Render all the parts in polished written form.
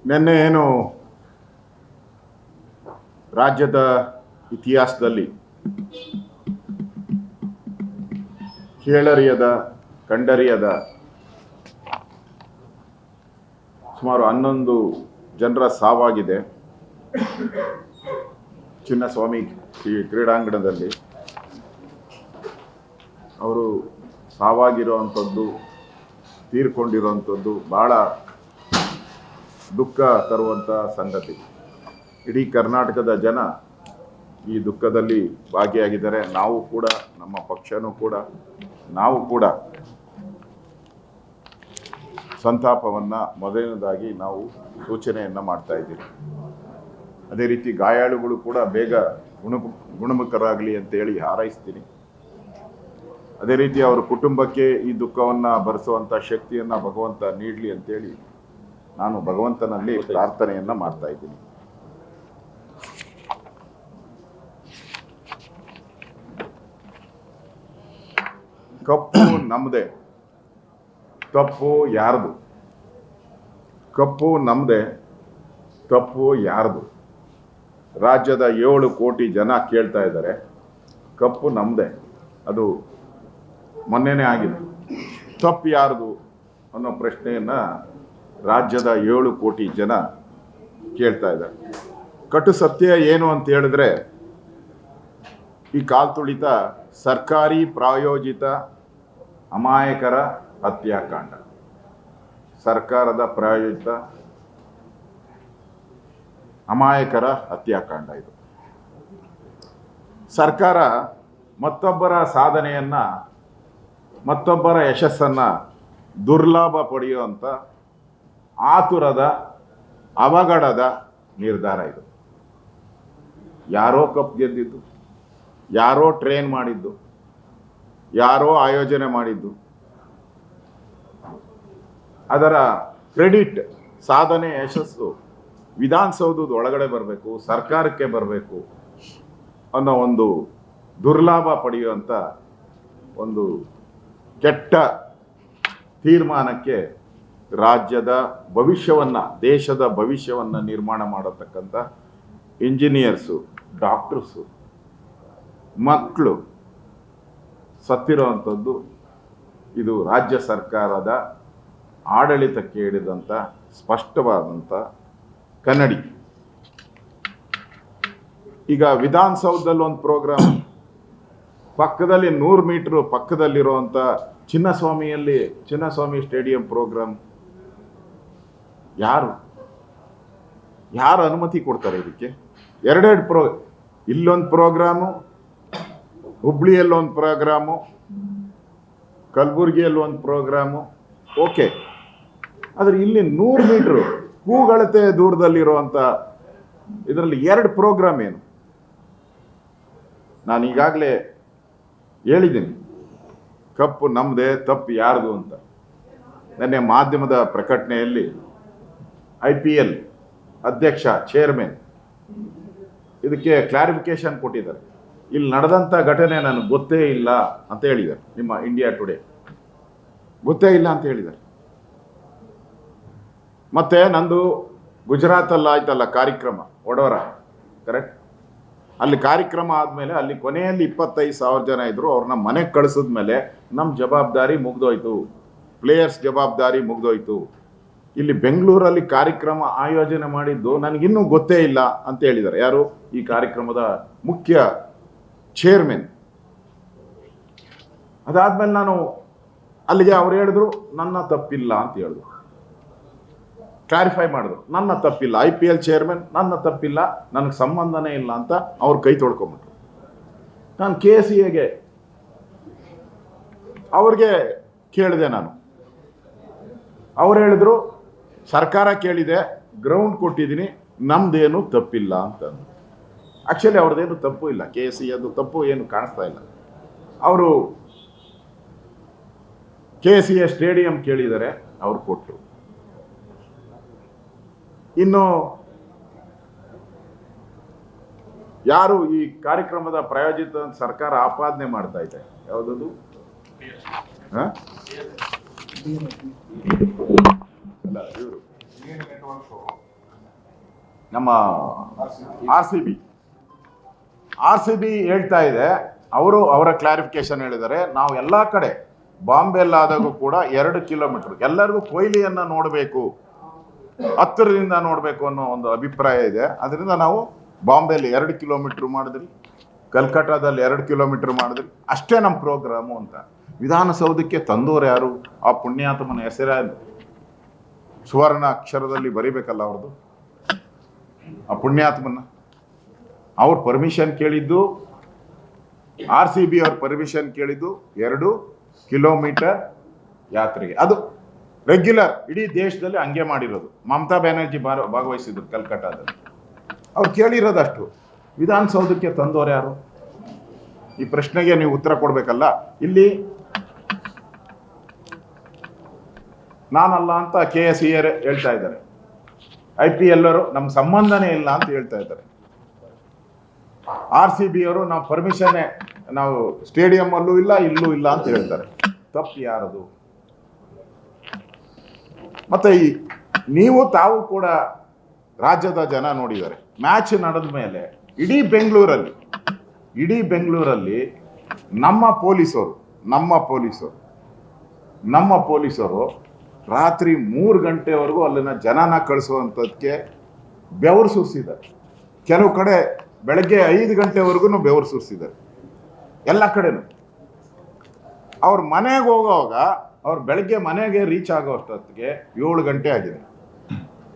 ನಿನ್ನೆ ಏನು ರಾಜ್ಯದ ಇತಿಹಾಸದಲ್ಲಿ ಕೇಳರಿಯದ ಕಂಡರಿಯದ ಸುಮಾರು 11 ಜನರ ಸಾವಾಗಿದೆ ಚಿನ್ನಸ್ವಾಮಿ ಕ್ರೀಡಾಂಗಣದಲ್ಲಿ. ಅವರು ಸಾವಾಗಿರುವಂಥದ್ದು, ತೀರ್ಕೊಂಡಿರುವಂಥದ್ದು ಭಾಳ ದುಃಖ ತರುವಂಥ ಸಂಗತಿ. ಇಡೀ ಕರ್ನಾಟಕದ ಜನ ಈ ದುಃಖದಲ್ಲಿ ಭಾಗಿಯಾಗಿದ್ದಾರೆ. ನಾವು ಕೂಡ, ನಮ್ಮ ಪಕ್ಷನೂ ಕೂಡ, ನಾವು ಕೂಡ ಸಂತಾಪವನ್ನು ಮೊದಲನೇದಾಗಿ ನಾವು ಸೂಚನೆಯನ್ನು ಮಾಡ್ತಾ ಇದ್ದೀವಿ. ಅದೇ ರೀತಿ ಗಾಯಾಳುಗಳು ಕೂಡ ಬೇಗ ಗುಣಮುಖರಾಗಲಿ ಅಂತೇಳಿ ಹಾರೈಸ್ತೀನಿ. ಅದೇ ರೀತಿ ಅವರ ಕುಟುಂಬಕ್ಕೆ ಈ ದುಃಖವನ್ನು ಭರಿಸುವಂಥ ಶಕ್ತಿಯನ್ನು ಭಗವಂತ ನೀಡಲಿ ಅಂತೇಳಿ ನಾನು ಭಗವಂತನಲ್ಲಿ ಪ್ರಾರ್ಥನೆಯನ್ನು ಮಾಡ್ತಾ ಇದ್ದೀನಿ. ಕಪ್ಪು ನಮ್ಮದೇ, ತಪ್ಪು ಯಾರ್ದು? ಕಪ್ಪು ನಮ್ಮದೇ, ತಪ್ಪು ಯಾರ್ದು? ರಾಜ್ಯದ 7 ಕೋಟಿ ಜನ ಕೇಳ್ತಾ ಇದ್ದಾರೆ. ಕಪ್ಪು ನಮ್ಮದೇ, ಅದು ಮೊನ್ನೆನೇ ಆಗಿದೆ. ತಪ್ಪು ಯಾರ್ದು ಅನ್ನೋ ಪ್ರಶ್ನೆಯನ್ನು ರಾಜ್ಯದ 7 ಕೋಟಿ ಜನ ಕೇಳ್ತಾ ಇದ್ದಾರೆ. ಕಟು ಸತ್ಯ ಏನು ಅಂತ ಹೇಳಿದ್ರೆ, ಈ ಕಾಲ್ತುಳಿತ ಸರ್ಕಾರಿ ಪ್ರಾಯೋಜಿತ ಅಮಾಯಕರ ಹತ್ಯಾಕಾಂಡ, ಸರ್ಕಾರದ ಪ್ರಾಯೋಜಿತ ಅಮಾಯಕರ ಹತ್ಯಾಕಾಂಡ ಇದು. ಸರ್ಕಾರ ಮತ್ತೊಬ್ಬರ ಸಾಧನೆಯನ್ನು, ಮತ್ತೊಬ್ಬರ ಯಶಸ್ಸನ್ನು ದುರ್ಲಾಭ ಪಡೆಯುವಂಥ ಆತುರದ ಅವಘಡದ ನಿರ್ಧಾರ ಇದು. ಯಾರೋ ಕಪ್ ಗೆದ್ದಿದ್ದು, ಯಾರೋ ಟ್ರೈನ್ ಮಾಡಿದ್ದು, ಯಾರೋ ಆಯೋಜನೆ ಮಾಡಿದ್ದು, ಅದರ ಕ್ರೆಡಿಟ್, ಸಾಧನೆ, ಯಶಸ್ಸು ವಿಧಾನಸೌಧದ ಒಳಗಡೆ ಬರಬೇಕು, ಸರ್ಕಾರಕ್ಕೆ ಬರಬೇಕು ಅನ್ನೋ ಒಂದು ದುರ್ಲಾಭ ಪಡೆಯುವಂಥ ಒಂದು ಕೆಟ್ಟ ತೀರ್ಮಾನಕ್ಕೆ ರಾಜ್ಯದ ಭವಿಷ್ಯವನ್ನು, ದೇಶದ ಭವಿಷ್ಯವನ್ನು ನಿರ್ಮಾಣ ಮಾಡತಕ್ಕಂಥ ಇಂಜಿನಿಯರ್ಸು, ಡಾಕ್ಟರ್ಸು, ಮಕ್ಕಳು ಸತ್ತಿರುವಂಥದ್ದು ಇದು ರಾಜ್ಯ ಸರ್ಕಾರದ ಆಡಳಿತಕ್ಕೆ ಹಿಡಿದಂಥ ಸ್ಪಷ್ಟವಾದಂಥ ಕನ್ನಡಿ. ಈಗ ವಿಧಾನಸೌಧದಲ್ಲಿ ಒಂದು ಪ್ರೋಗ್ರಾಮ್, ಪಕ್ಕದಲ್ಲಿ 100 ಮೀಟ್ರು ಪಕ್ಕದಲ್ಲಿರುವಂಥ ಚಿನ್ನಸ್ವಾಮಿ ಸ್ಟೇಡಿಯಂ ಪ್ರೋಗ್ರಾಮ್. ಯಾರು ಅನುಮತಿ ಕೊಡ್ತಾರೆ ಇದಕ್ಕೆ? ಎರಡೆರಡು ಇಲ್ಲೊಂದು ಪ್ರೋಗ್ರಾಮು, ಹುಬ್ಳಿಯಲ್ಲಿ ಒಂದು ಪ್ರೋಗ್ರಾಮು, ಕಲಬುರಗಿಯಲ್ಲಿ ಒಂದು ಪ್ರೋಗ್ರಾಮು, ಓಕೆ. ಆದರೆ ಇಲ್ಲಿ 100 ಮೀಟ್ರು ಕೂಗಳತೆ ದೂರದಲ್ಲಿರುವಂಥ ಇದರಲ್ಲಿ 2 ಪ್ರೋಗ್ರಾಮ್ ಏನು? ನಾನು ಈಗಾಗಲೇ ಹೇಳಿದ್ದೀನಿ, ಕಪ್ಪು ನಮ್ಮದೇ, ತಪ್ಪು ಯಾರ್ದು ಅಂತ. ನೆನ್ನೆ ಮಾಧ್ಯಮದ ಪ್ರಕಟಣೆಯಲ್ಲಿ IPL ಅಧ್ಯಕ್ಷ, ಚೇರ್ಮನ್ ಇದಕ್ಕೆ ಕ್ಲಾರಿಫಿಕೇಶನ್ ಕೊಟ್ಟಿದ್ದಾರೆ. ಇಲ್ಲಿ ನಡೆದಂಥ ಘಟನೆ ನನಗೆ ಗೊತ್ತೇ ಇಲ್ಲ ಅಂತ ಹೇಳಿದ್ದಾರೆ. ನಿಮ್ಮ ಇಂಡಿಯಾ ಟುಡೇ ಗೊತ್ತೇ ಇಲ್ಲ ಅಂತ ಹೇಳಿದ್ದಾರೆ. ಮತ್ತೆ ನಂದು ಗುಜರಾತಲ್ಲಿ ಆಯ್ತಲ್ಲ ಕಾರ್ಯಕ್ರಮ, ವಡೋರ, ಕರೆಕ್ಟ್? ಅಲ್ಲಿ ಕಾರ್ಯಕ್ರಮ ಆದಮೇಲೆ ಅಲ್ಲಿ ಕೊನೆಯಲ್ಲಿ 25,000 ಜನ ಇದ್ದರು. ಅವ್ರನ್ನ ಮನೆಗೆ ಕಳಿಸಿದ್ಮೇಲೆ ನಮ್ಮ ಜವಾಬ್ದಾರಿ ಮುಗ್ದೋಯ್ತು, ಪ್ಲೇಯರ್ಸ್ ಜವಾಬ್ದಾರಿ ಮುಗ್ದೋಯ್ತು. ಇಲ್ಲಿ ಬೆಂಗಳೂರಲ್ಲಿ ಕಾರ್ಯಕ್ರಮ ಆಯೋಜನೆ ಮಾಡಿದ್ದು ನನಗಿನ್ನೂ ಗೊತ್ತೇ ಇಲ್ಲ ಅಂತ ಹೇಳಿದ್ದಾರೆ. ಯಾರು? ಈ ಕಾರ್ಯಕ್ರಮದ ಮುಖ್ಯ ಚೇರ್ಮನ್. ಅದಾದ್ಮೇಲೆ ನಾನು ಅಲ್ಲಿಗೆ ಅವ್ರು ಹೇಳಿದ್ರು ನನ್ನ ತಪ್ಪಿಲ್ಲ ಅಂತ ಹೇಳಿದ್ರು, ಕ್ಲಾರಿಫೈ ಮಾಡಿದ್ರು, ನನ್ನ ತಪ್ಪಿಲ್ಲ, IPL ಚೇರ್ಮನ್ ನನ್ನ ತಪ್ಪಿಲ್ಲ, ನನಗೆ ಸಂಬಂಧನೇ ಇಲ್ಲ ಅಂತ ಅವ್ರು ಕೈ ತೊಳ್ಕೊಂಬಿಟ್ರು. ನಾನು KCAಗೆ ಅವ್ರಿಗೆ ಕೇಳಿದೆ. ಅವ್ರು ಹೇಳಿದ್ರು ಸರ್ಕಾರ ಕೇಳಿದೆ, ಗ್ರೌಂಡ್ ಕೊಟ್ಟಿದ್ದೀನಿ, ನಮ್ದೇನು ತಪ್ಪಿಲ್ಲ ಅಂತ. ಆ್ಯಕ್ಚುಲಿ ಅವ್ರದ್ದೇನು ತಪ್ಪು ಇಲ್ಲ, KCAದು ತಪ್ಪು ಏನು ಕಾಣಿಸ್ತಾ ಇಲ್ಲ. ಅವರು KCA ಸ್ಟೇಡಿಯಂ ಕೇಳಿದ್ದಾರೆ, ಅವ್ರು ಕೊಟ್ಟರು. ಇನ್ನು ಯಾರು ಈ ಕಾರ್ಯಕ್ರಮದ ಪ್ರಾಯೋಜಿತ ಸರ್ಕಾರ ಆಪಾದನೆ ಮಾಡ್ತಾ ಇದೆ, ಯಾವುದದು? ಅಲ್ಲ, ಇವರು ನಮ್ಮ ಆರ್ ಸಿ ಬಿ ಹೇಳ್ತಾ ಇದೆ, ಅವರ ಕ್ಲಾರಿಫಿಕೇಶನ್ ಹೇಳಿದ್ದಾರೆ. ನಾವು ಎಲ್ಲ ಕಡೆ ಬಾಂಬೆಲ್ಲಾದಾಗೂ ಕೂಡ 2 ಕಿಲೋಮೀಟರ್ ಎಲ್ಲರಿಗೂ ಕೊಹ್ಲಿಯನ್ನ ನೋಡಬೇಕು, ಹತ್ತಿರದಿಂದ ನೋಡಬೇಕು ಅನ್ನೋ ಒಂದು ಅಭಿಪ್ರಾಯ ಇದೆ. ಅದರಿಂದ ನಾವು ಬಾಂಬೆಯಲ್ಲಿ 2 ಕಿಲೋಮೀಟರ್ ಮಾಡಿದ್ರಿ, ಕಲ್ಕಟ್ಟಾದಲ್ಲಿ 2 ಕಿಲೋಮೀಟರ್ ಮಾಡಿದ್ರಿ, ಅಷ್ಟೇ ನಮ್ಮ ಪ್ರೋಗ್ರಾಮು ಅಂತ. ವಿಧಾನಸೌಧಕ್ಕೆ ತಂದೋರು ಯಾರು? ಆ ಪುಣ್ಯಾತ್ಮನ ಹೆಸರ ಸುವರ್ಣ ಅಕ್ಷರದಲ್ಲಿ ಬರಿಬೇಕಲ್ಲ ಅವ್ರದ್ದು, ಆ ಪುಣ್ಯಾತ್ಮನ. ಅವ್ರ ಪರ್ಮಿಷನ್ ಕೇಳಿದ್ದು, ಆರ್ ಸಿ ಬಿ ಅವ್ರ ಪರ್ಮಿಷನ್ ಕೇಳಿದ್ದು 2 ಕಿಲೋಮೀಟರ್ ಯಾತ್ರೆಗೆ. ಅದು ರೆಗ್ಯುಲರ್ ಇಡೀ ದೇಶದಲ್ಲಿ ಹಂಗೆ ಮಾಡಿರೋದು. ಮಮತಾ ಬ್ಯಾನರ್ಜಿ ಭಾಗವಹಿಸಿದ್ರು ಕಲ್ಕಟ್ಟಾದಲ್ಲಿ. ಅವ್ರು ಕೇಳಿರೋದಷ್ಟು. ವಿಧಾನಸೌಧಕ್ಕೆ ತಂದೋರು ಯಾರು? ಈ ಪ್ರಶ್ನೆಗೆ ನೀವು ಉತ್ತರ ಕೊಡ್ಬೇಕಲ್ಲ. ಇಲ್ಲಿ ನಾನಲ್ಲ ಅಂತ KSE ಹೇಳ್ತಾ ಇದ್ದಾರೆ, IPL ಅವರು ನಮ್ಮ ಸಂಬಂಧನೇ ಇಲ್ಲ ಅಂತ ಹೇಳ್ತಾ ಇದ್ದಾರೆ. ಆರ್ ಸಿ ಬಿ ಅವರು ನಾವು ಪರ್ಮಿಷನ್ನೇ, ನಾವು ಸ್ಟೇಡಿಯಂ ಅಲ್ಲೂ ಇಲ್ಲ ಇಲ್ಲೂ ಇಲ್ಲ ಅಂತ ಹೇಳ್ತಾರೆ. ತಪ್ಪು ಯಾರದು? ಮತ್ತೆ ತಾವು ಕೂಡ ರಾಜ್ಯದ ಜನ ನೋಡಿದ್ದಾರೆ. ಮ್ಯಾಚ್ ನಡೆದ ಮೇಲೆ ಇಡೀ ಬೆಂಗಳೂರಲ್ಲಿ ನಮ್ಮ ಪೊಲೀಸರು ರಾತ್ರಿ 3 ಗಂಟೆವರೆಗೂ ಅಲ್ಲಿನ ಜನನ ಕಳಿಸುವಂಥದ್ದಕ್ಕೆ ಬೆವರು ಸುರಿಸಿದ್ದಾರೆ. ಕೆಲವು ಕಡೆ ಬೆಳಗ್ಗೆ 5 ಗಂಟೆವರೆಗೂ ಬೆವರು ಸುರಿಸಿದ್ದಾರೆ. ಎಲ್ಲ ಕಡೆನೂ ಅವ್ರ ಮನೆಗೆ ಹೋಗೋವಾಗ, ಅವ್ರು ಬೆಳಗ್ಗೆ ಮನೆಗೆ ರೀಚ್ ಆಗೋ ಅಷ್ಟೊತ್ತಿಗೆ 7 ಗಂಟೆ ಆಗಿದೆ.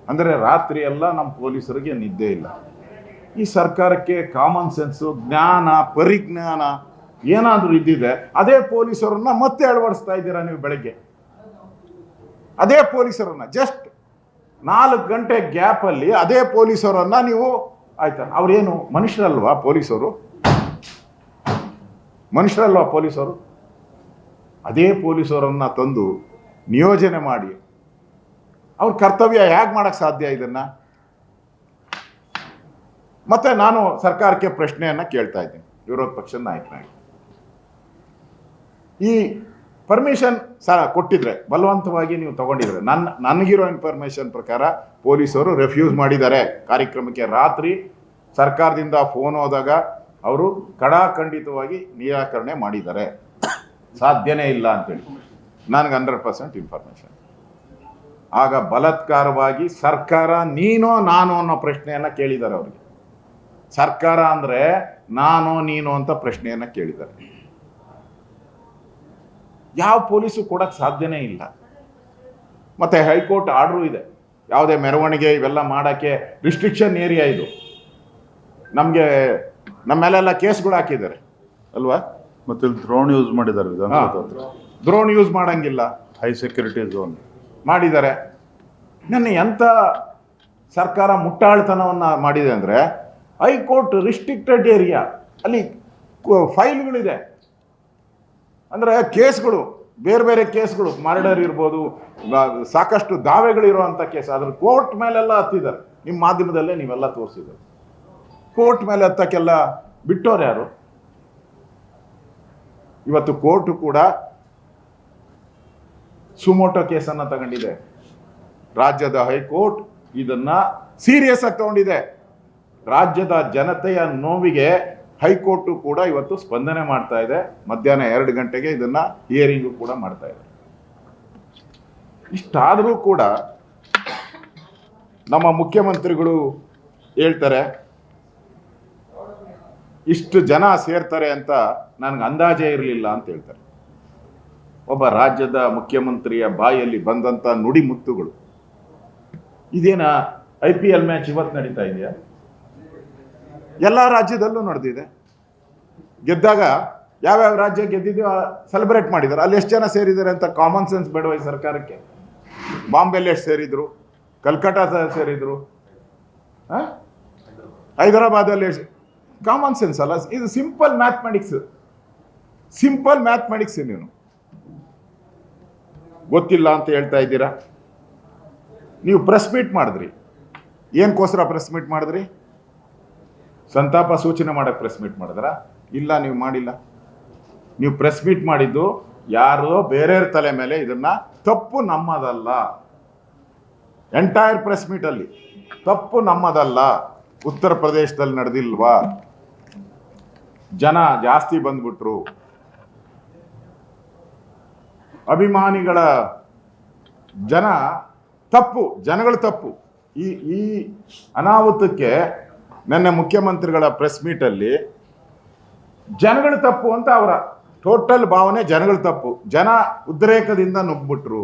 ಅಂದರೆ ರಾತ್ರಿ ಎಲ್ಲ ನಮ್ಮ ಪೊಲೀಸರಿಗೆ ನಿದ್ದೆ ಇಲ್ಲ. ಈ ಸರ್ಕಾರಕ್ಕೆ ಕಾಮನ್ ಸೆನ್ಸು, ಜ್ಞಾನ, ಪರಿಜ್ಞಾನ ಏನಾದರೂ ಇದ್ದಿದೆ, ಅದೇ ಪೊಲೀಸರನ್ನ ಮತ್ತೆ ಅಳವಡಿಸ್ತಾ ಇದ್ದೀರಾ ನೀವು. ಬೆಳಗ್ಗೆ ಅದೇ ಪೊಲೀಸರನ್ನ ಜಸ್ಟ್ 4 ಗಂಟೆ ಗ್ಯಾಪಲ್ಲಿ ಅದೇ ಪೊಲೀಸರನ್ನ ನೀವು ಆಯ್ತಾ? ಅವ್ರೇನು ಮನುಷ್ಯರಲ್ವಾ ಪೊಲೀಸರು? ಅದೇ ಪೊಲೀಸರನ್ನ ತಂದು ನಿಯೋಜನೆ ಮಾಡಿ ಅವ್ರ ಕರ್ತವ್ಯ ಹೇಗೆ ಮಾಡಕ್ ಸಾಧ್ಯ ಇದನ್ನ? ಮತ್ತೆ ನಾನು ಸರ್ಕಾರಕ್ಕೆ ಪ್ರಶ್ನೆಯನ್ನ ಕೇಳ್ತಾ ಇದ್ದೀನಿ, ವಿರೋಧ ಪಕ್ಷದ ನಾಯಕನಾಗಿ. ಈ ಪರ್ಮಿಷನ್ ಕೊಟ್ಟಿದ್ರೆ, ಬಲವಂತವಾಗಿ ನೀವು ತಗೊಂಡಿದ್ರೆ, ನನಗಿರೋ ಇನ್ಫಾರ್ಮೇಶನ್ ಪ್ರಕಾರ ಪೊಲೀಸರು ರೆಫ್ಯೂಸ್ ಮಾಡಿದ್ದಾರೆ ಕಾರ್ಯಕ್ರಮಕ್ಕೆ. ರಾತ್ರಿ ಸರ್ಕಾರದಿಂದ ಫೋನ್ ಹೋದಾಗ ಅವರು ಕಡಾಖಂಡಿತವಾಗಿ ನಿರಾಕರಣೆ ಮಾಡಿದ್ದಾರೆ. ಸಾಧ್ಯನೇ ಇಲ್ಲ ಅಂತೇಳಿ ನನಗೆ 100% ಇನ್ಫಾರ್ಮೇಶನ್. ಆಗ ಬಲಾತ್ಕಾರವಾಗಿ ಸರ್ಕಾರ ನೀನೋ ನಾನು ಅನ್ನೋ ಪ್ರಶ್ನೆಯನ್ನ ಕೇಳಿದ್ದಾರೆ ಅವರಿಗೆ. ಸರ್ಕಾರ ಅಂದ್ರೆ ನಾನು ನೀನು ಅಂತ ಪ್ರಶ್ನೆಯನ್ನ ಕೇಳಿದ್ದಾರೆ. ಯಾವ ಪೊಲೀಸು ಕೊಡಕ್ ಸಾಧ್ಯನೇ ಇಲ್ಲ. ಮತ್ತೆ ಹೈಕೋರ್ಟ್ ಆರ್ಡರ್ ಇದೆ, ಯಾವುದೇ ಮೆರವಣಿಗೆ ಇವೆಲ್ಲ ಮಾಡಕ್ಕೆ ರಿಸ್ಟ್ರಿಕ್ಷನ್ ಏರಿಯಾ ಇದು. ನಮ್ಗೆ ನಮ್ಮೆಲ್ಲ ಕೇಸ್ಗಳು ಹಾಕಿದ್ದಾರೆ ಅಲ್ವಾ? ಮತ್ತೆ ಡ್ರೋನ್ ಯೂಸ್ ಮಾಡಿದ್ದಾರೆ, ಡ್ರೋನ್ ಯೂಸ್ ಮಾಡಂಗಿಲ್ಲ, ಹೈ ಸೆಕ್ಯೂರಿಟಿ ಝೋನ್ ಮಾಡಿದ್ದಾರೆ. ನನ್ನ ಎಂತ ಸರ್ಕಾರ ಮುಟ್ಟಾಳ್ತನವನ್ನ ಮಾಡಿದೆ ಅಂದ್ರೆ, ಹೈಕೋರ್ಟ್ ರಿಸ್ಟ್ರಿಕ್ಟೆಡ್ ಏರಿಯಾ, ಅಲ್ಲಿ ಫೈಲ್ಗಳಿದೆ. ಅಂದ್ರೆ ಕೇಸ್ಗಳು, ಬೇರೆ ಬೇರೆ ಕೇಸ್ಗಳು, ಮರ್ಡರ್ ಇರ್ಬೋದು, ಸಾಕಷ್ಟು ದಾವೆಗಳಿರುವಂಥ ಕೇಸ್, ಅದ್ರ ಕೋರ್ಟ್ ಮೇಲೆಲ್ಲ ಹತ್ತಿದ್ದಾರೆ. ನಿಮ್ಮ ಮಾಧ್ಯಮದಲ್ಲೇ ನೀವೆಲ್ಲ ತೋರಿಸಿದ್ದಾರೆ. ಕೋರ್ಟ್ ಮೇಲೆ ಹತ್ತಕ್ಕೆಲ್ಲ ಬಿಟ್ಟೋರು ಯಾರು? ಇವತ್ತು ಕೋರ್ಟು ಕೂಡ ಸುಮೋಟೋ ಕೇಸನ್ನು ತಗೊಂಡಿದೆ. ರಾಜ್ಯದ ಹೈಕೋರ್ಟ್ ಇದನ್ನ ಸೀರಿಯಸ್ ಆಗಿ ತಗೊಂಡಿದೆ. ರಾಜ್ಯದ ಜನತೆಯ ನೋವಿಗೆ ಹೈಕೋರ್ಟು ಕೂಡ ಇವತ್ತು ಸ್ಪಂದನೆ ಮಾಡ್ತಾ ಇದೆ. ಮಧ್ಯಾಹ್ನ 2 ಗಂಟೆಗೆ ಇದನ್ನ ಹಿಯರಿಂಗು ಕೂಡ ಮಾಡ್ತಾ ಇದೆ. ಇಷ್ಟಾದರೂ ಕೂಡ ನಮ್ಮ ಮುಖ್ಯಮಂತ್ರಿಗಳು ಹೇಳ್ತಾರೆ, ಇಷ್ಟು ಜನ ಸೇರ್ತಾರೆ ಅಂತ ನನಗೆ ಅಂದಾಜೇ ಇರಲಿಲ್ಲ ಅಂತ ಹೇಳ್ತಾರೆ. ಒಬ್ಬ ರಾಜ್ಯದ ಮುಖ್ಯಮಂತ್ರಿಯ ಬಾಯಲ್ಲಿ ಬಂದಂತ ನುಡಿ ಮುತ್ತುಗಳು. ಇದೇನ IPL ಮ್ಯಾಚ್ ಇವತ್ತು ನಡೀತಾ ಇದೆಯಾ? ಎಲ್ಲ ರಾಜ್ಯದಲ್ಲೂ ನಡೆದಿದೆ. ಗೆದ್ದಾಗ ಯಾವ್ಯಾವ ರಾಜ್ಯ ಗೆದ್ದಿದೆಯೋ ಸೆಲೆಬ್ರೇಟ್ ಮಾಡಿದ್ದಾರೆ. ಅಲ್ಲಿ ಎಷ್ಟು ಜನ ಸೇರಿದ್ದಾರೆ ಅಂತ ಕಾಮನ್ ಸೆನ್ಸ್ ಬೇಡವ ಈ ಸರ್ಕಾರಕ್ಕೆ? ಬಾಂಬೆಲ್ಲಿ ಎಷ್ಟು ಸೇರಿದ್ರು, ಕಲ್ಕಟ್ಟ ಸೇರಿದ್ರು, ಹೈದರಾಬಾದಲ್ಲಿ ಎಷ್ಟು? ಕಾಮನ್ ಸೆನ್ಸ್ ಅಲ್ಲ ಇದು, ಸಿಂಪಲ್ ಮ್ಯಾಥಮೆಟಿಕ್ಸ್. ನೀವು ಗೊತ್ತಿಲ್ಲ ಅಂತ ಹೇಳ್ತಾ ಇದ್ದೀರಾ. ನೀವು ಪ್ರೆಸ್ ಮೀಟ್ ಮಾಡಿದ್ರಿ, ಏನಕ್ಕೋಸ್ಕರ ಪ್ರೆಸ್ ಮೀಟ್ ಮಾಡಿದ್ರಿ? ಸಂತಾಪ ಸೂಚನೆ ಮಾಡಕ್ಕೆ ಪ್ರೆಸ್ ಮೀಟ್ ಮಾಡಿದ್ರ? ಇಲ್ಲ, ನೀವು ಮಾಡಿಲ್ಲ. ನೀವು ಪ್ರೆಸ್ ಮೀಟ್ ಮಾಡಿದ್ದು ಯಾರೋ ಬೇರೆಯವ್ರ ತಲೆ ಮೇಲೆ ಇದನ್ನ ತಪ್ಪು ನಮ್ಮದಲ್ಲ, ಎಂಟೈರ್ ಪ್ರೆಸ್ ಮೀಟಲ್ಲಿ ತಪ್ಪು ನಮ್ಮದಲ್ಲ, ಉತ್ತರ ಪ್ರದೇಶದಲ್ಲಿ ನಡೆದಿಲ್ವಾ, ಜನ ಜಾಸ್ತಿ ಬಂದ್ಬಿಟ್ರು, ಅಭಿಮಾನಿಗಳ ಜನ ತಪ್ಪು, ಜನಗಳ ತಪ್ಪು. ಈ ಅನಾಹುತಕ್ಕೆ ನನ್ನ ಮುಖ್ಯಮಂತ್ರಿಗಳ ಪ್ರೆಸ್ ಮೀಟಲ್ಲಿ ಜನಗಳ ತಪ್ಪು ಅಂತ ಅವರ ಟೋಟಲ್ ಭಾವನೆ, ಜನಗಳ ತಪ್ಪು, ಜನ ಉದ್ರೇಕದಿಂದ ನುಗ್ಬಿಟ್ರು.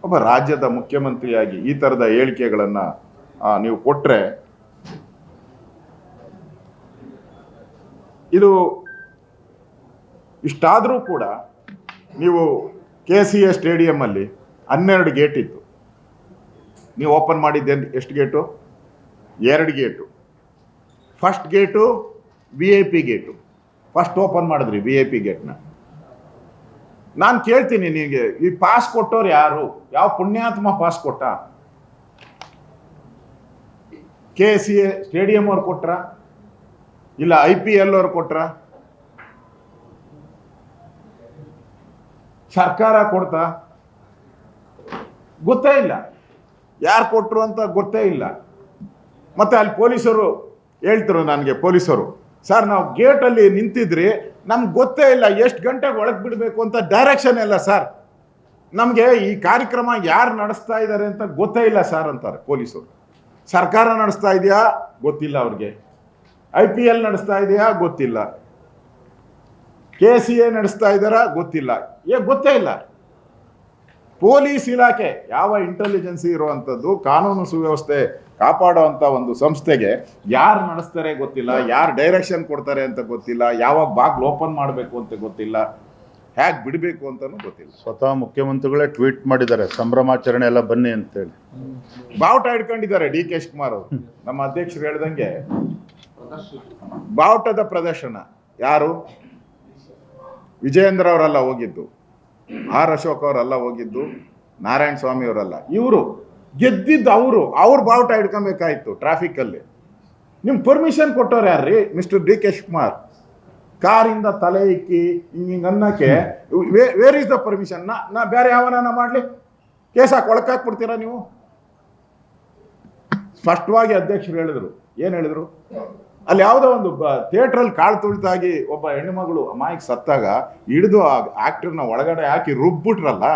ಒಬ್ಬ ರಾಜ್ಯದ ಮುಖ್ಯಮಂತ್ರಿಯಾಗಿ ಈ ಥರದ ಹೇಳಿಕೆಗಳನ್ನು ನೀವು ಕೊಟ್ಟರೆ ಇದು ಇಷ್ಟಾದರೂ ಕೂಡ ನೀವು KCA ಸ್ಟೇಡಿಯಮ್ಮಲ್ಲಿ 12 ಗೇಟ್ ಇತ್ತು, ನೀವು ಓಪನ್ ಮಾಡಿದ್ದೆ ಎಷ್ಟು gate? 2 gate. First gate VIP gate, first open ಮಾಡಿದ್ರಿ VIP ಗೇಟ್ನ. ನಾನು ಕೇಳ್ತೀನಿ ನಿಮಗೆ, ಈ ಪಾಸ್ ಕೊಟ್ಟವ್ರು ಯಾರು? ಯಾವ ಪುಣ್ಯಾತ್ಮ ಪಾಸ್ ಕೊಟ್ಟ? KCA ಸ್ಟೇಡಿಯಂ ಅವ್ರು ಕೊಟ್ರ, ಇಲ್ಲ IPL ಅವ್ರು ಕೊಟ್ರ, ಸರ್ಕಾರ ಕೊಡ್ತಾ? ಗೊತ್ತೇ ಇಲ್ಲ, ಯಾರು ಕೊಟ್ಟರು ಅಂತ ಗೊತ್ತೇ ಇಲ್ಲ. ಮತ್ತೆ ಅಲ್ಲಿ ಪೊಲೀಸರು ಹೇಳ್ತರು ನನಗೆ, ಪೊಲೀಸರು, ಸರ್ ನಾವು ಗೇಟಲ್ಲಿ ನಿಂತಿದ್ರಿ, ನಮ್ಗೆ ಗೊತ್ತೇ ಇಲ್ಲ ಎಷ್ಟು ಗಂಟೆಗೆ ಒಳಗೆ ಬಿಡಬೇಕು ಅಂತ ಡೈರೆಕ್ಷನ್ ಇಲ್ಲ ಸರ್, ನಮಗೆ ಈ ಕಾರ್ಯಕ್ರಮ ಯಾರು ನಡೆಸ್ತಾ ಇದ್ದಾರೆ ಅಂತ ಗೊತ್ತೇ ಇಲ್ಲ ಸರ್ ಅಂತಾರೆ ಪೊಲೀಸರು. ಸರ್ಕಾರ ನಡೆಸ್ತಾ ಇದೆಯಾ ಗೊತ್ತಿಲ್ಲ ಅವ್ರಿಗೆ, IPL ನಡೆಸ್ತಾ ಇದೆಯಾ ಗೊತ್ತಿಲ್ಲ, KCA ನಡೆಸ್ತಾ ಇದ್ದಾರಾ ಗೊತ್ತಿಲ್ಲ, ಗೊತ್ತೇ ಇಲ್ಲ. ಪೊಲೀಸ್ ಇಲಾಖೆ ಯಾವ ಇಂಟೆಲಿಜೆನ್ಸಿ ಇರುವಂಥದ್ದು, ಕಾನೂನು ಸುವ್ಯವಸ್ಥೆ ಕಾಪಾಡುವಂಥ ಒಂದು ಸಂಸ್ಥೆಗೆ ಯಾರು ನಡೆಸ್ತಾರೆ ಗೊತ್ತಿಲ್ಲ, ಯಾರು ಡೈರೆಕ್ಷನ್ ಕೊಡ್ತಾರೆ ಅಂತ ಗೊತ್ತಿಲ್ಲ, ಯಾವಾಗ ಬಾಗ್ಲು ಓಪನ್ ಮಾಡಬೇಕು ಅಂತ ಗೊತ್ತಿಲ್ಲ, ಹೇಗೆ ಬಿಡಬೇಕು ಅಂತಲೂ ಗೊತ್ತಿಲ್ಲ. ಸ್ವತಃ ಮುಖ್ಯಮಂತ್ರಿಗಳೇ ಟ್ವೀಟ್ ಮಾಡಿದ್ದಾರೆ, ಸಂಭ್ರಮಾಚರಣೆ ಎಲ್ಲ ಬನ್ನಿ ಅಂತೇಳಿ. ಬಾವುಟ ಹಿಡ್ಕೊಂಡಿದ್ದಾರೆ DK ಶಿವಕುಮಾರ್ ಅವರು. ನಮ್ಮ ಅಧ್ಯಕ್ಷರು ಹೇಳ್ದಂಗೆ ಬಾವುಟದ ಪ್ರದರ್ಶನ. ಯಾರು? ವಿಜಯೇಂದ್ರ ಅವರೆಲ್ಲ ಹೋಗಿದ್ದು, R ಅಶೋಕ್ ಅವರೆಲ್ಲ ಹೋಗಿದ್ದು, ನಾರಾಯಣ ಸ್ವಾಮಿ ಅವರೆಲ್ಲ. ಇವರು ಗೆದ್ದಿದ್ದು ಅವ್ರು ಬಾವುಟ ಹಿಡ್ಕೊಬೇಕಾಯ್ತು ಟ್ರಾಫಿಕಲ್ಲಿ. ನಿಮ್ಗೆ ಪರ್ಮಿಷನ್ ಕೊಟ್ಟವ್ರು ಯಾರ್ರಿ? Mister DK Shivakumar. ಕಾರಿಂದ ತಲೆ ಇಕ್ಕಿ ಹಿಂಗೆ ಅನ್ನಕ್ಕೆ ವೇರ್ ಈಸ್ ದ ಪರ್ಮಿಷನ್? ನಾ ಬೇರೆ ಯಾವನ ಮಾಡಲಿ ಕೇಸ್ ಹಾಕಿ ಒಳಕಾಕ್ಬಿಡ್ತೀರಾ ನೀವು? ಸ್ಪಷ್ಟವಾಗಿ ಅಧ್ಯಕ್ಷರು ಹೇಳಿದ್ರು. ಏನು ಹೇಳಿದ್ರು? ಅಲ್ಲಿ ಯಾವುದೋ ಒಂದು ಥಿಯೇಟ್ರಲ್ಲಿ ಕಾಳು ತುಳಿತಾಗಿ ಒಬ್ಬ ಹೆಣ್ಣುಮಗಳು ಅಮಾಯಕ್ ಸತ್ತಾಗ ಹಿಡಿದು ಆ ಆಕ್ಟರ್ನ ಒಳಗಡೆ ಹಾಕಿ ರುಬ್ಬಿಟ್ರಲ್ಲ.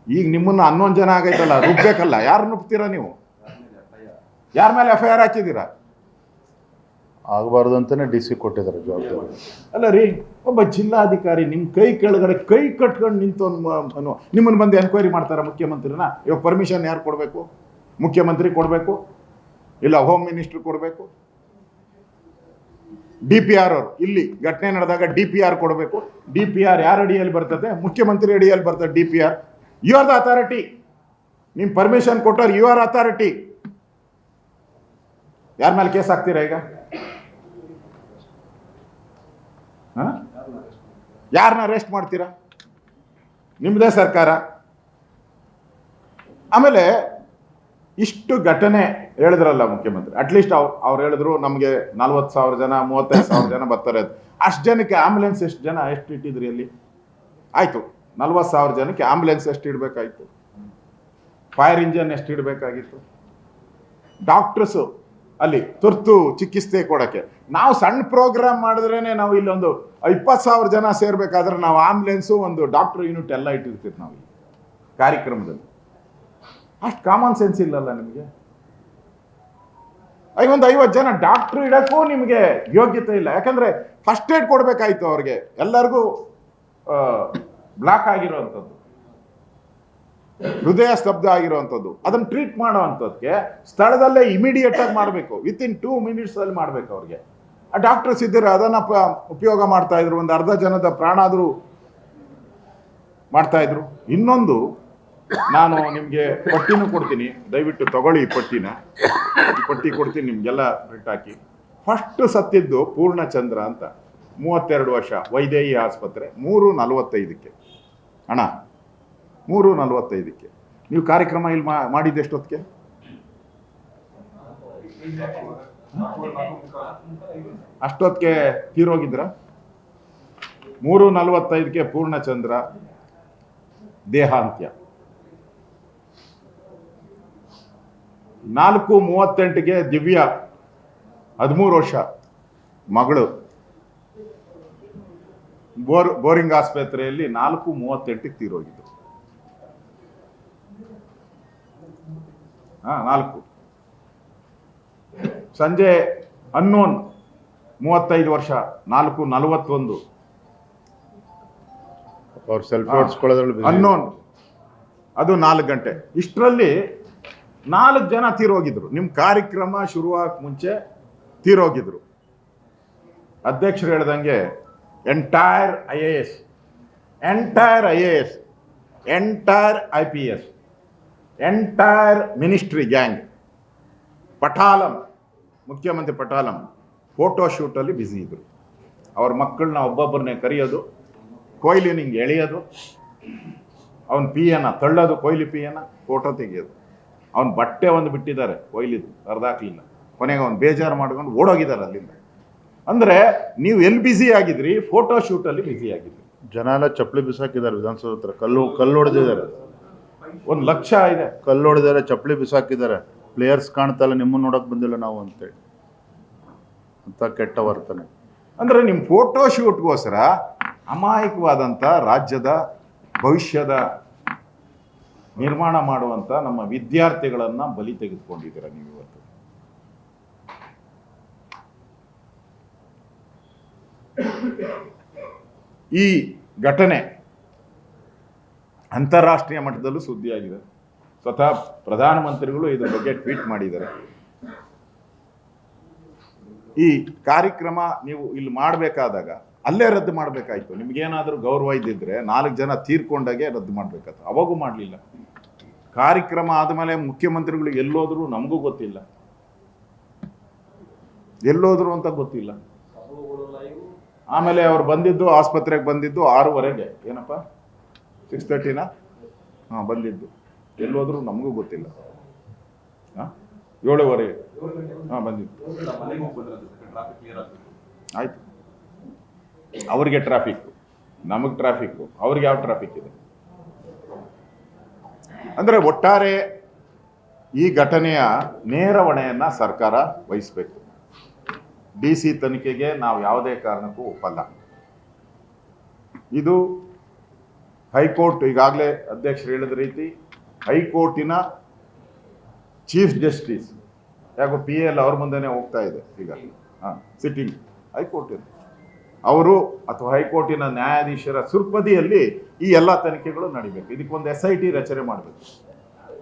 ಈಗ ನಿಮ್ಮನ್ನ 11 ಜನ ಆಗೈತಲ್ಲ, ರುಬ್ಬೇಕಲ್ಲ. ಯಾರು ನುಗ್ತೀರಾ ನೀವು? ಯಾರ ಮೇಲೆ FIR ಹಾಕಿದ್ದೀರಾ? ಆಗಬಾರ್ದು ಅಂತಾನೆ DC ಕೊಟ್ಟಿದ್ದಾರೆ ಜವಾಬ್ದಾರಿ. ಅಲ್ಲ ರೀ, ಒಬ್ಬ ಜಿಲ್ಲಾಧಿಕಾರಿ ನಿಮ್ಮ ಕೈ ಕೆಳಗಡೆ ಕೈ ಕಟ್ಕೊಂಡು ನಿಂತು ನಿಮ್ಮನ್ನು ಬಂದು ಎನ್ಕ್ವೈರಿ ಮಾಡ್ತಾರೆ ಮುಖ್ಯಮಂತ್ರಿನ. ಇವಾಗ ಪರ್ಮಿಷನ್ ಯಾರು ಕೊಡಬೇಕು? ಮುಖ್ಯಮಂತ್ರಿ ಕೊಡಬೇಕು, ಇಲ್ಲ ಹೋಮ್ ಮಿನಿಸ್ಟ್ರ್ ಕೊಡಬೇಕು, DPR ಅವರು. ಇಲ್ಲಿ ಘಟನೆ ನಡೆದಾಗ DPR ಕೊಡಬೇಕು. DPR ಯಾರ ಅಡಿಯಲ್ಲಿ ಬರ್ತದೆ? ಮುಖ್ಯಮಂತ್ರಿ ಅಡಿಯಲ್ಲಿ ಬರ್ತದೆ DPR. You are the authority. ನಿಮ್ಮ ಪರ್ಮಿಷನ್ ಕೊಟ್ಟವ್ರು ಯು ಆರ್ ಅಥಾರಿಟಿ. ಯಾರ ಮೇಲೆ ಕೇಸ್ ಹಾಕ್ತೀರಾ ಈಗ? ಯಾರನ್ನ ಅರೆಸ್ಟ್ ಮಾಡ್ತೀರಾ? ನಿಮ್ಮದೇ ಸರ್ಕಾರ. ಆಮೇಲೆ ಇಷ್ಟು ಘಟನೆ ಹೇಳಿದ್ರಲ್ಲ ಮುಖ್ಯಮಂತ್ರಿ, ಅಟ್ಲೀಸ್ಟ್ ಅವ್ರು ಹೇಳಿದ್ರು ನಮಗೆ 40,000 ಜನ 35,000 ಜನ ಬರ್ತಾರೆ. ಅಷ್ಟು ಜನಕ್ಕೆ ಆಂಬುಲೆನ್ಸ್ ಎಷ್ಟು ಇಟ್ಟಿದ್ರಿ ಅಲ್ಲಿ? ಆಯಿತು, 40,000 ಜನಕ್ಕೆ ಆಂಬುಲೆನ್ಸ್ ಎಷ್ಟು ಇಡಬೇಕಾಗಿತ್ತು? ಫೈರ್ ಇಂಜನ್ ಎಷ್ಟು ಇಡಬೇಕಾಗಿತ್ತು? ಡಾಕ್ಟರ್ಸು ಅಲ್ಲಿ ತುರ್ತು ಚಿಕಿತ್ಸೆ ಕೊಡೋಕ್ಕೆ ನಾವು ಸಣ್ಣ ಪ್ರೋಗ್ರಾಮ್ ಮಾಡಿದ್ರೇ ನಾವು ಇಲ್ಲೊಂದು 20,000 ಜನ ಸೇರ್ಬೇಕಾದ್ರೆ ನಾವು ಆಂಬುಲೆನ್ಸು, ಒಂದು ಡಾಕ್ಟರ್ ಯೂನಿಟ್ ಎಲ್ಲ ಇಟ್ಟಿರ್ತೀವಿ ನಾವು ಈ ಕಾರ್ಯಕ್ರಮದಲ್ಲಿ. ಅಷ್ಟು ಕಾಮನ್ ಸೆನ್ಸ್ ಇಲ್ಲಲ್ಲ ನಿಮಗೆ? ಒಂದು 50 ಜನ ಡಾಕ್ಟ್ರು ಇಡಕ್ಕೂ ನಿಮಗೆ ಯೋಗ್ಯತೆ ಇಲ್ಲ. ಯಾಕಂದ್ರೆ ಫಸ್ಟ್ ಏಡ್ ಕೊಡಬೇಕಾಯ್ತು ಅವ್ರಿಗೆ. ಎಲ್ಲರಿಗೂ ಬ್ಲಾಕ್ ಆಗಿರೋವಂಥದ್ದು, ಹೃದಯ ಸ್ತಬ್ಧ ಆಗಿರುವಂಥದ್ದು, ಅದನ್ನು ಟ್ರೀಟ್ ಮಾಡೋವಂಥದ್ದಕ್ಕೆ ಸ್ಥಳದಲ್ಲೇ ಇಮಿಡಿಯೇಟ್ ಆಗಿ ಮಾಡಬೇಕು. ವಿತಿನ್ 2 minutes ಅಲ್ಲಿ ಮಾಡಬೇಕು ಅವ್ರಿಗೆ. ಆ ಡಾಕ್ಟರ್ಸ್ ಇದ್ದರೆ ಅದನ್ನು ಉಪಯೋಗ ಮಾಡ್ತಾ ಇದ್ರು. ಒಂದು ಅರ್ಧ ಜನದ ಪ್ರಾಣ ಆದರೂ ಮಾಡ್ತಾ ಇದ್ರು. ಇನ್ನೊಂದು, ನಾನು ನಿಮಗೆ ಪಟ್ಟಿನೂ ಕೊಡ್ತೀನಿ, ದಯವಿಟ್ಟು ತಗೊಳ್ಳಿ ಈ ಪಟ್ಟಿನ. ಈ ಪಟ್ಟಿ ಕೊಡ್ತೀನಿ ನಿಮಗೆಲ್ಲ ಪ್ರಿಂಟ್ ಹಾಕಿ. ಫಸ್ಟ್ ಸತ್ತಿದ್ದು ಪೂರ್ಣಚಂದ್ರ ಅಂತ, 32 ವರ್ಷ, ವೈದೇಹಿ ಆಸ್ಪತ್ರೆ, 3:45ಕ್ಕೆ. ಅಣ್ಣ 3:45ಕ್ಕೆ ನೀವು ಕಾರ್ಯಕ್ರಮ ಇಲ್ಲಿ ಮಾಡಿದ್ದು ಎಷ್ಟೊತ್ತಿಗೆ? ಅಷ್ಟೊತ್ತಿಗೆ ತೀರೋಗಿದ್ರ? 3:45ಕ್ಕೆ ಪೂರ್ಣಚಂದ್ರ ದೇಹಾಂತ್ಯ. 4:38ಗೆ ದಿವ್ಯಾ 13 ವರ್ಷ ಮಗಳು ಬೋರಿಂಗ್ ಆಸ್ಪತ್ರೆಯಲ್ಲಿ 4:38ಕ್ಕೆ ತೀರೋಗಿದ್ದು. 4 ಸಂಜೆ ಅನ್ನೋನ್ 35 ವರ್ಷ 4:41 ಅವ್ರು ಸೆಲ್ಫಿ ಹೊಡ್ಸ್ಕೊಳ್ಳೋದ್ರಲ್ಲಿ ಅನ್ನೋನ್ ಅದು 4 ಗಂಟೆ. ಇಷ್ಟರಲ್ಲಿ 4 ಜನ ತೀರೋಗಿದ್ರು. ನಿಮ್ಮ ಕಾರ್ಯಕ್ರಮ ಶುರುವಾಗಕ್ಕೆ ಮುಂಚೆ ತೀರೋಗಿದ್ರು. ಅಧ್ಯಕ್ಷರು ಹೇಳ್ದಂಗೆ entire IAS, entire IAS, entire IPS, entire ministry gang, ಪಟಾಲಂ, ಮುಖ್ಯಮಂತ್ರಿ ಪಟಾಲಂ ಫೋಟೋ ಶೂಟಲ್ಲಿ ಬ್ಯುಸಿ ಇದ್ರು. ಅವ್ರ ಮಕ್ಕಳನ್ನ ಒಬ್ಬೊಬ್ಬರನ್ನೇ ಕರೆಯೋದು, ಕೊಹ್ಲಿನ ಹಿಂಗೆ ಎಳೆಯೋದು, ಅವನ ಪಿಯನ್ನ ತಳ್ಳೋದು, ಕೊಹ್ಲಿ ಪಿಯನ್ನ ಫೋಟೋ ತೆಗೆಯೋದು. ಅವನ ಬಟ್ಟೆ ಒಂದು ಬಿಟ್ಟಿದ್ದಾರೆ ಕೊಹ್ಲಿದು, ಅರ್ಧಾಕ್ಲಿಲ್ಲ. ಕೊನೆಗೆ ಅವ್ನು ಬೇಜಾರು ಮಾಡ್ಕೊಂಡು ಓಡೋಗಿದ್ದಾರೆ ಅಲ್ಲಿಂದ. ಅಂದರೆ ನೀವು ಎಲ್ಲಿ ಬ್ಯುಸಿ ಆಗಿದ್ರಿ? ಫೋಟೋ ಶೂಟಲ್ಲಿ ಬ್ಯುಸಿ ಆಗಿದ್ರಿ. ಜನ ಎಲ್ಲ ಚಪ್ಪಲಿ ಬಿಸಾಕಿದ್ದಾರೆ ವಿಧಾನಸೌಧ ಹತ್ರ. ಕಲ್ಲು ಹೊಡೆದಿದ್ದಾರೆ, 1 ಲಕ್ಷ ಇದೆ. ಕಲ್ಲು ಹೊಡೆದಿದ್ದಾರೆ, ಚಪ್ಪಲಿ ಬಿಸಾಕಿದ್ದಾರೆ. ಪ್ಲೇಯರ್ಸ್ ಕಾಣ್ತಲ್ಲ, ನಿಮ್ಮನ್ನು ನೋಡೋಕೆ ಬಂದಿಲ್ಲ ನಾವು ಅಂತೇಳಿ, ಅಂತ ಕೆಟ್ಟ ವರ್ತನೆ. ಅಂದರೆ ನಿಮ್ಮ ಫೋಟೋ ಶೂಟ್ಗೋಸ್ಕರ ಅಮಾಯಕವಾದಂಥ ರಾಜ್ಯದ ಭವಿಷ್ಯದ ನಿರ್ಮಾಣ ಮಾಡುವಂಥ ನಮ್ಮ ವಿದ್ಯಾರ್ಥಿಗಳನ್ನು ಬಲಿ ತೆಗೆದುಕೊಂಡಿದ್ದೀರ ನೀವು ಇವತ್ತು. ಈ ಘಟನೆ ಅಂತಾರಾಷ್ಟ್ರೀಯ ಮಟ್ಟದಲ್ಲೂ ಸುದ್ದಿಯಾಗಿದೆ. ಸ್ವತಃ ಪ್ರಧಾನಮಂತ್ರಿಗಳು ಇದ್ರ ಬಗ್ಗೆ ಟ್ವೀಟ್ ಮಾಡಿದ್ದಾರೆ. ಈ ಕಾರ್ಯಕ್ರಮ ನೀವು ಇಲ್ಲಿ ಮಾಡಬೇಕಾದಾಗ ಅಲ್ಲೇ ರದ್ದು ಮಾಡಬೇಕಾಯ್ತು. ನಿಮ್ಗೇನಾದರೂ ಗೌರವ ಇದ್ದಿದ್ರೆ 4 ಜನ ತೀರ್ಕೊಂಡಾಗೆ ರದ್ದು ಮಾಡಬೇಕಾಯ್ತು. ಅವಾಗೂ ಮಾಡಲಿಲ್ಲ. ಕಾರ್ಯಕ್ರಮ ಆದಮೇಲೆ ಮುಖ್ಯಮಂತ್ರಿಗಳು ಎಲ್ಲೋದ್ರು ನಮಗೂ ಗೊತ್ತಿಲ್ಲ, ಎಲ್ಲೋದ್ರು ಅಂತ ಗೊತ್ತಿಲ್ಲ. ಆಮೇಲೆ ಅವ್ರು ಬಂದಿದ್ದು, ಆಸ್ಪತ್ರೆಗೆ ಬಂದಿದ್ದು 6:30ಗೆ, ಏನಪ್ಪ 6:30ನಾ? ಬಂದಿದ್ದು. ಎಲ್ಲೋದ್ರು ನಮಗೂ ಗೊತ್ತಿಲ್ಲ. 7:15 ಬಂದಿದ್ದು. ಆಯ್ತು, ಅವ್ರಿಗೆ ಟ್ರಾಫಿಕ್, ನಮಗೆ ಟ್ರಾಫಿಕ್ಕು, ಅವ್ರಿಗೆ ಯಾವ ಟ್ರಾಫಿಕ್ ಇದೆ? ಅಂದರೆ ಒಟ್ಟಾರೆ ಈ ಘಟನೆಯ ನೇರ ಹೊಣೆಯನ್ನು ಸರ್ಕಾರ ವಹಿಸಬೇಕು. DC ತನಿಖೆಗೆ ನಾವು ಯಾವುದೇ ಕಾರಣಕ್ಕೂ ಒಪ್ಪಲ್ಲ. ಇದು ಹೈಕೋರ್ಟ್, ಈಗಾಗಲೇ ಅಧ್ಯಕ್ಷರು ಹೇಳಿದ ರೀತಿ ಹೈಕೋರ್ಟಿನ ಚೀಫ್ ಜಸ್ಟಿಸ್, ಯಾಕೋ PL ಅವ್ರ ಮುಂದೆನೇ ಹೋಗ್ತಾ ಇದೆ ಈಗ, ಸಿಟ್ಟಿಂಗ್ ಹೈಕೋರ್ಟಿನ ಅವರು ಅಥವಾ ಹೈಕೋರ್ಟಿನ ನ್ಯಾಯಾಧೀಶರ ಸುರ್ಪದಿಯಲ್ಲಿ ಈ ಎಲ್ಲ ತನಿಖೆಗಳು ನಡಿಬೇಕು. ಇದಕ್ಕೊಂದು SIT ರಚನೆ ಮಾಡಬೇಕು.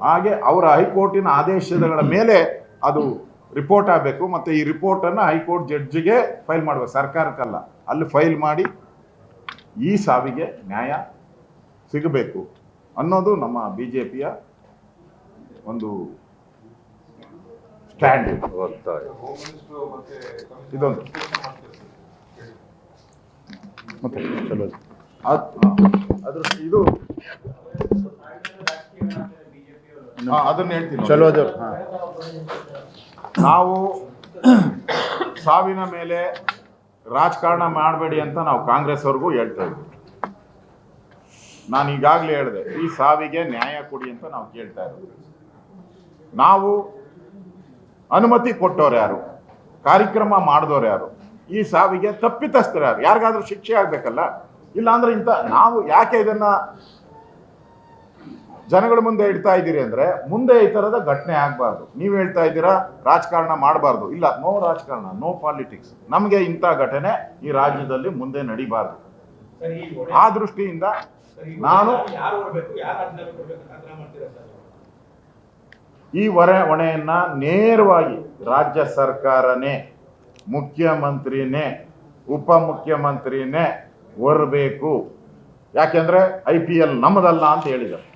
ಹಾಗೆ ಅವರ ಹೈಕೋರ್ಟಿನ ಆದೇಶಗಳ ಮೇಲೆ ಅದು ರಿಪೋರ್ಟ್ ಆಗಬೇಕು. ಮತ್ತು ಈ ರಿಪೋರ್ಟನ್ನು ಹೈಕೋರ್ಟ್ ಜಡ್ಜಿಗೆ ಫೈಲ್ ಮಾಡಬೇಕು, ಸರ್ಕಾರಕ್ಕಲ್ಲ. ಅಲ್ಲಿ ಫೈಲ್ ಮಾಡಿ ಈ ಸಾವಿಗೆ ನ್ಯಾಯ ಸಿಗಬೇಕು ಅನ್ನೋದು ನಮ್ಮ BJPಯ ಒಂದು ಸ್ಟ್ಯಾಂಡ್. ಇದೊಂದು ಮತ್ತೆ ಚಲೋ ಅದ್ರ ಇದು ಅದನ್ನ ಹೇಳ್ತೀನಿ. ಚಲೋ ನಾವು ಸಾವಿನ ಮೇಲೆ ರಾಜಕಾರಣ ಮಾಡಬೇಡಿ ಅಂತ ನಾವು ಕಾಂಗ್ರೆಸ್ ಅವ್ರಿಗೂ ಹೇಳ್ತಾ ಇದ್ವಿ. ನಾನು ಈಗಾಗಲೇ ಹೇಳಿದೆ, ಈ ಸಾವಿಗೆ ನ್ಯಾಯ ಕೊಡಿ ಅಂತ ನಾವು ಕೇಳ್ತಾ ಇದ್ದೀವಿ. ನಾವು ಅನುಮತಿ ಕೊಟ್ಟವ್ರು ಯಾರು? ಕಾರ್ಯಕ್ರಮ ಮಾಡಿದವ್ರು ಯಾರು? ಈ ಸಾವಿಗೆ ತಪ್ಪಿತಸ್ಥರು ಯಾರು? ಯಾರಿಗಾದ್ರೂ ಶಿಕ್ಷೆ ಆಗಬೇಕಲ್ಲ. ಇಲ್ಲಾಂದ್ರೆ ನಾವು ಯಾಕೆ ಇದನ್ನ ಜನಗಳ ಮುಂದೆ ಇಡ್ತಾ ಇದ್ದೀರಿ ಅಂದ್ರೆ, ಮುಂದೆ ಈ ಥರದ ಘಟನೆ ಆಗಬಾರ್ದು. ನೀವು ಹೇಳ್ತಾ ಇದ್ದೀರಾ ರಾಜಕಾರಣ ಮಾಡಬಾರ್ದು. ಇಲ್ಲ, ನೋ ರಾಜಕಾರಣ, ನೋ ಪಾಲಿಟಿಕ್ಸ್. ನಮಗೆ ಇಂಥ ಘಟನೆ ಈ ರಾಜ್ಯದಲ್ಲಿ ಮುಂದೆ ನಡಿಬಾರ್ದು. ಆ ದೃಷ್ಟಿಯಿಂದ ನಾನು ಈ ಹೊಣೆಯನ್ನ ನೇರವಾಗಿ ರಾಜ್ಯ ಸರ್ಕಾರನೇ, ಮುಖ್ಯಮಂತ್ರಿನೇ, ಉಪಮುಖ್ಯಮಂತ್ರಿನೇ ಹೊರಬೇಕು. ಯಾಕೆಂದ್ರೆ IPL ನಮ್ಮದಲ್ಲ ಅಂತ ಹೇಳಿದ್ದಾರೆ.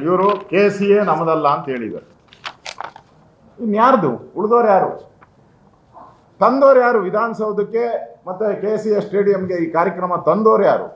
ಇವರು KCA ನಮ್ಮದಲ್ಲ ಅಂತ ಹೇಳಿದ್ದಾರೆ. ಇನ್ಯಾರ್ದು? ಉಳಿದವ್ರು ಯಾರು? ತಂದೋರು ಯಾರು? ವಿಧಾನಸೌಧಕ್ಕೆ ಮತ್ತೆ KCA ಸ್ಟೇಡಿಯಂಗೆ ಈ ಕಾರ್ಯಕ್ರಮ ತಂದೋರು ಯಾರು?